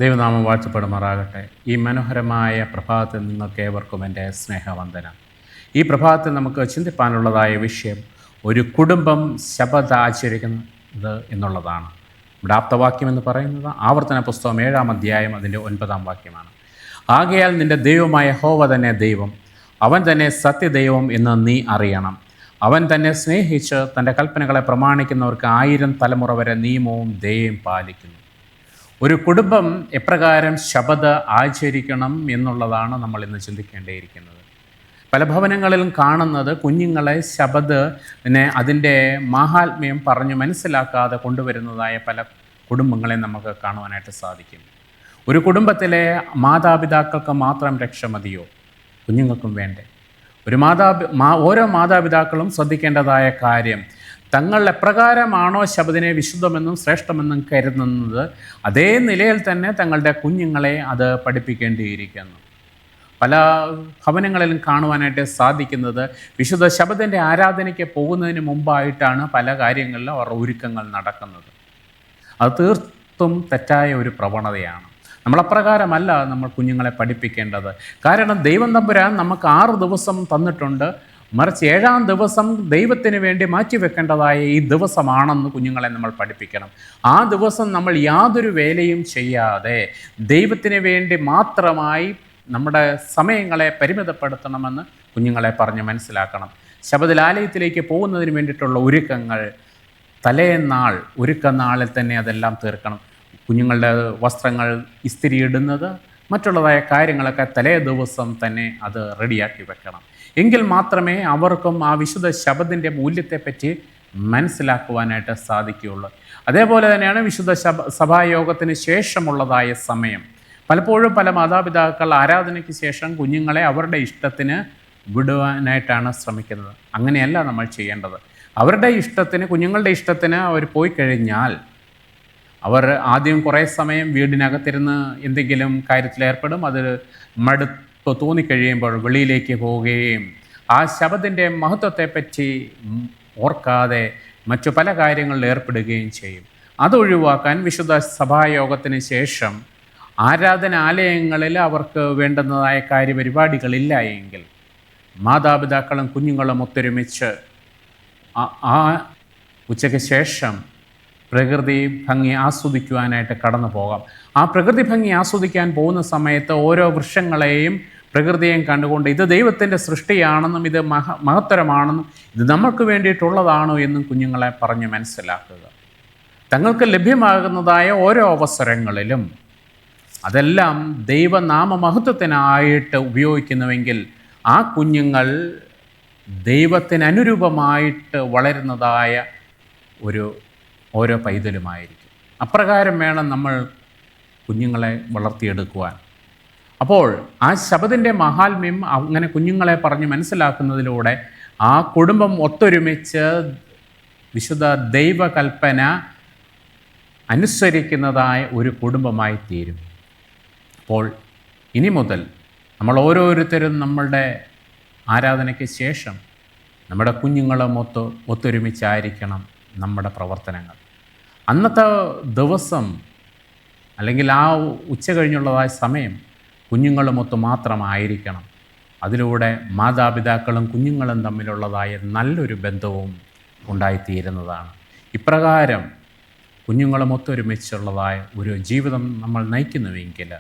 ദൈവനാമം വാഴ്ത്തപ്പെടുമാറാകട്ടെ. ഈ മനോഹരമായ പ്രഭാതത്തിൽ നിങ്ങൾക്ക് ഏവർക്കും എൻ്റെ സ്നേഹവന്ദനം. ഈ പ്രഭാതത്തിൽ നമുക്ക് ചിന്തിപ്പാനുള്ളതായ വിഷയം ഒരു കുടുംബം ശബദ ആചരിക്കുന്നത് എന്നുള്ളതാണ്. നമ്മുടെ ആപ്തവാക്യം എന്ന് പറയുന്നത് ആവർത്തന പുസ്തകം 7-ാം അധ്യായം അതിൻ്റെ 9-ാം വാക്യമാണ്. ആകയാൽ നിൻ്റെ ദൈവമായ യഹോവ തന്നെ ദൈവം, അവൻ തന്നെ സത്യദൈവം എന്ന് നീ അറിയണം. അവൻ തന്നെ സ്നേഹിച്ച് തൻ്റെ കൽപ്പനകളെ പ്രമാണിക്കുന്നവർക്ക് 1000 തലമുറ വരെ നിയമവും ദയയും പാലിക്കുന്നു. ഒരു കുടുംബം എപ്രകാരം ശബദ ആചരിക്കണം എന്നുള്ളതാണ് നമ്മൾ ഇന്ന് ചിന്തിക്കേണ്ടിയിരിക്കുന്നത്. പല ഭവനങ്ങളിലും കാണുന്നത് കുഞ്ഞുങ്ങളെ ശബദിനെ അതിൻ്റെ മാഹാത്മ്യം പറഞ്ഞു മനസ്സിലാക്കാതെ കൊണ്ടുവരുന്നതായ പല കുടുംബങ്ങളെ നമുക്ക് കാണുവാനായിട്ട് സാധിക്കും. ഒരു കുടുംബത്തിലെ മാതാപിതാക്കൾക്ക് മാത്രം രക്ഷ മതിയോ? കുഞ്ഞുങ്ങൾക്കും വേണ്ടേ? ഓരോ മാതാപിതാക്കളും ശ്രദ്ധിക്കേണ്ടതായ കാര്യം, തങ്ങൾ എപ്രകാരമാണോ ശബദിനെ വിശുദ്ധമെന്നും ശ്രേഷ്ഠമെന്നും കരുതുന്നത്, അതേ നിലയിൽ തന്നെ തങ്ങളുടെ കുഞ്ഞുങ്ങളെ അത് പഠിപ്പിക്കേണ്ടിയിരിക്കുന്നു. പല ഭവനങ്ങളിലും കാണുവാനായിട്ട് സാധിക്കുന്നത് വിശുദ്ധ ശബദിൻ്റെ ആരാധനയ്ക്ക് പോകുന്നതിന് മുമ്പായിട്ടാണ് പല കാര്യങ്ങളിലും അവർ ഒരുക്കങ്ങൾ നടക്കുന്നത്. അത് തീർത്തും തെറ്റായ ഒരു പ്രവണതയാണ്. നമ്മളപ്രകാരമല്ല നമ്മൾ കുഞ്ഞുങ്ങളെ പഠിപ്പിക്കേണ്ടത്. കാരണം ദൈവം തമ്പുരാൻ നമുക്ക് 6 ദിവസം തന്നിട്ടുണ്ട്. മറിച്ച് 7-ാം ദിവസം ദൈവത്തിന് വേണ്ടി മാറ്റിവെക്കേണ്ടതായ ഈ ദിവസമാണെന്ന് കുഞ്ഞുങ്ങളെ നമ്മൾ പഠിപ്പിക്കണം. ആ ദിവസം നമ്മൾ യാതൊരു വേലയും ചെയ്യാതെ ദൈവത്തിന് വേണ്ടി മാത്രമായി നമ്മുടെ സമയങ്ങളെ പരിമിതപ്പെടുത്തണമെന്ന് കുഞ്ഞുങ്ങളെ പറഞ്ഞ് മനസ്സിലാക്കണം. ശബദാലയത്തിലേക്ക് പോകുന്നതിന് വേണ്ടിയിട്ടുള്ള ഒരുക്കങ്ങൾ തലേന്നാൾ ഒരുക്കനാളിൽ തന്നെ അതെല്ലാം തീർക്കണം. കുഞ്ഞുങ്ങളുടെ വസ്ത്രങ്ങൾ ഇസ്തിരി ഇടുന്നത്, മറ്റുള്ളതായ കാര്യങ്ങളൊക്കെ തലേ ദിവസം തന്നെ അത് റെഡിയാക്കി വെക്കണം. എങ്കിൽ മാത്രമേ അവർക്കും ആ വിശുദ്ധ ശബദിൻ്റെ മൂല്യത്തെപ്പറ്റി മനസ്സിലാക്കുവാനായിട്ട് സാധിക്കുകയുള്ളൂ. അതേപോലെ തന്നെയാണ് വിശുദ്ധ സഭായോഗത്തിന് ശേഷമുള്ളതായ സമയം. പലപ്പോഴും പല മാതാപിതാക്കൾ ആരാധനയ്ക്ക് ശേഷം കുഞ്ഞുങ്ങളെ അവരുടെ ഇഷ്ടത്തിന് വിടുവാനായിട്ടാണ് ശ്രമിക്കുന്നത്. അങ്ങനെയല്ല നമ്മൾ ചെയ്യേണ്ടത്. അവരുടെ ഇഷ്ടത്തിന്, കുഞ്ഞുങ്ങളുടെ ഇഷ്ടത്തിന് അവർ പോയി കഴിഞ്ഞാൽ അവർ ആദ്യം കുറേ സമയം വീടിനകത്തിരുന്ന് എന്തെങ്കിലും കാര്യത്തിലേർപ്പെടും. അത് മടുപ്പ് തോന്നിക്കഴിയുമ്പോൾ വെളിയിലേക്ക് പോവുകയും ആ ശബദിൻ്റെ മഹത്വത്തെപ്പറ്റി ഓർക്കാതെ മറ്റു പല കാര്യങ്ങളിൽ ഏർപ്പെടുകയും ചെയ്യും. അതൊഴിവാക്കാൻ വിശുദ്ധ സഭായോഗത്തിന് ശേഷം ആരാധനാലയങ്ങളിൽ അവർക്ക് വേണ്ടുന്നതായ കാര്യപരിപാടികളില്ല എങ്കിൽ മാതാപിതാക്കളും കുഞ്ഞുങ്ങളും ഒത്തൊരുമിച്ച് ആ ഉച്ചയ്ക്ക് ശേഷം പ്രകൃതി ഭംഗി ആസ്വദിക്കുവാനായിട്ട് കടന്നു പോകാം. ആ പ്രകൃതി ഭംഗി ആസ്വദിക്കാൻ പോകുന്ന സമയത്ത് ഓരോ വൃക്ഷങ്ങളെയും പ്രകൃതിയെയും കണ്ടുകൊണ്ട് ഇത് ദൈവത്തിൻ്റെ സൃഷ്ടിയാണെന്നും ഇത് മഹത്തരമാണെന്നും ഇത് നമുക്ക് വേണ്ടിയിട്ടുള്ളതാണോ എന്നും കുഞ്ഞുങ്ങളെ പറഞ്ഞ് മനസ്സിലാക്കുക. തങ്ങൾക്ക് ലഭ്യമാകുന്നതായ ഓരോ അവസരങ്ങളിലും അതെല്ലാം ദൈവനാമമഹത്വത്തിനായിട്ട് ഉപയോഗിക്കുന്നുവെങ്കിൽ ആ കുഞ്ഞുങ്ങൾ ദൈവത്തിനനുരൂപമായിട്ട് വളരുന്നതായ ഓരോ പൈതലുമായിരിക്കും. അപ്രകാരം വേണം നമ്മൾ കുഞ്ഞുങ്ങളെ വളർത്തിയെടുക്കുവാൻ. അപ്പോൾ ആ ശബദിൻ്റെ മഹാത്മ്യം അങ്ങനെ കുഞ്ഞുങ്ങളെ പറഞ്ഞ് മനസ്സിലാക്കുന്നതിലൂടെ ആ കുടുംബം ഒത്തൊരുമിച്ച് വിശുദ്ധ ദൈവകൽപ്പന അനുസരിക്കുന്നതായ ഒരു കുടുംബമായി തീരും. അപ്പോൾ ഇനി മുതൽ നമ്മൾ ഓരോരുത്തരും നമ്മളുടെ ആരാധനയ്ക്ക് ശേഷം നമ്മുടെ കുഞ്ഞുങ്ങളും ഒത്തൊരുമിച്ചായിരിക്കണം നമ്മുടെ പ്രവർത്തനങ്ങൾ. അന്നത്തെ ദിവസം അല്ലെങ്കിൽ ആ ഉച്ച കഴിഞ്ഞുള്ളതായ സമയം കുഞ്ഞുങ്ങളുമൊത്ത് മാത്രമായിരിക്കണം. അതിലൂടെ മാതാപിതാക്കളും കുഞ്ഞുങ്ങളും തമ്മിലുള്ളതായ നല്ലൊരു ബന്ധവും ഉണ്ടായിത്തീരുന്നതാണ്. ഇപ്രകാരം കുഞ്ഞുങ്ങളും ഒത്തൊരുമിച്ചുള്ളതായ ഒരു ജീവിതം നമ്മൾ നയിക്കുന്നുവെങ്കിൽ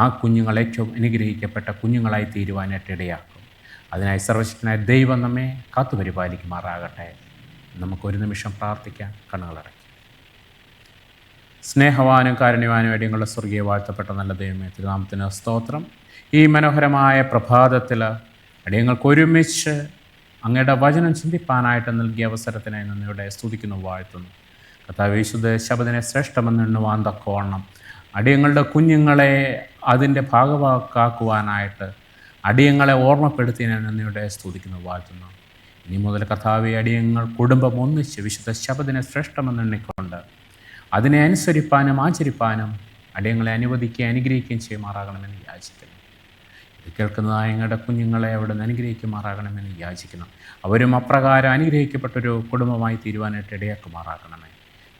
ആ കുഞ്ഞുങ്ങൾ ഏറ്റവും അനുഗ്രഹിക്കപ്പെട്ട കുഞ്ഞുങ്ങളായി തീരുവാനായിട്ട് ഇടയാക്കും. അതിനായി സർവശക്തനായ ദൈവം നമ്മെ കാത്തുപരിപാലിക്കുമാറാകട്ടെ. നമുക്കൊരു നിമിഷം പ്രാർത്ഥിക്കാം. കണ്ണുകളടയ്ക്കാം. സ്നേഹവാനും കാരുണ്യവാനും അടിയങ്ങളുടെ സ്വർഗീയ വാഴ്ത്തപ്പെട്ട നല്ല ദൈവമേ, തിരുനാമത്തിന് സ്തോത്രം. ഈ മനോഹരമായ പ്രഭാതത്തിൽ അടിയങ്ങൾക്ക് ഒരുമിച്ച് അങ്ങയുടെ വചനം ചിന്തിപ്പാനായിട്ട് നൽകിയ അവസരത്തിനായി നന്ദിയോടെ സ്തുതിക്കുന്നു, വാഴ്ത്തുന്നു. കർത്താവേ, വിശുദ്ധ ശബദിനെ ശ്രേഷ്ഠമെന്നെണ്ണുവാൻ തക്കവണ്ണം അടിയങ്ങളുടെ കുഞ്ഞുങ്ങളെ അതിൻ്റെ ഭാഗവാക്കാക്കുവാനായിട്ട് അടിയങ്ങളെ ഓർമ്മപ്പെടുത്തിയതിനെ നന്ദിയോടെ സ്തുതിക്കുന്നു, വാഴ്ത്തുന്നു. ഇനി മുതൽ കർത്താവേ, അടിയങ്ങൾ കുടുംബം ഒന്നിച്ച് വിശുദ്ധ ശബദിനെ ശ്രേഷ്ഠമെന്നെണ്ണിക്കൊണ്ട് അതിനെ അനുസരിപ്പാനും ആചരിപ്പാനും അടിയങ്ങളെ അനുവദിക്കുകയും അനുഗ്രഹിക്കുകയും ചെയ്യുമാറാകണമെന്ന് യാചിക്കുന്നു. ഇത് കേൾക്കുന്നതായ ഞങ്ങളുടെ കുഞ്ഞുങ്ങളെ അവിടെ നിന്ന് അനുഗ്രഹിക്കുമാറാകണമെന്ന് യാചിക്കുന്നു. അവരും അപ്രകാരം അനുഗ്രഹിക്കപ്പെട്ടൊരു കുടുംബമായി തീരുവാനായിട്ട് ഇടയാക്കുമാറാകണമേ.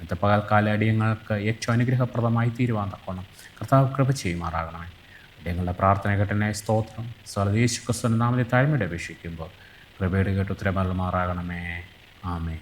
ഇന്നത്തെ പകൽക്കാല അടിയങ്ങൾക്ക് ഏറ്റവും അനുഗ്രഹപ്രദമായി തീരുവാൻ തക്കോണം കർത്താവ് കൃപ ചെയ്യുമാറാകണമേ. അടിയങ്ങളുടെ പ്രാർത്ഥന കേട്ടനെ സ്തോത്രം. സ്വദേശ ക്രിസ്തു നാമത്തെ താഴ്മയുടെ അപേക്ഷിക്കുമ്പോൾ കൃപയുടെ കേട്ട് ഉത്തരമരുമാറാകണമേ. ആമേൻ.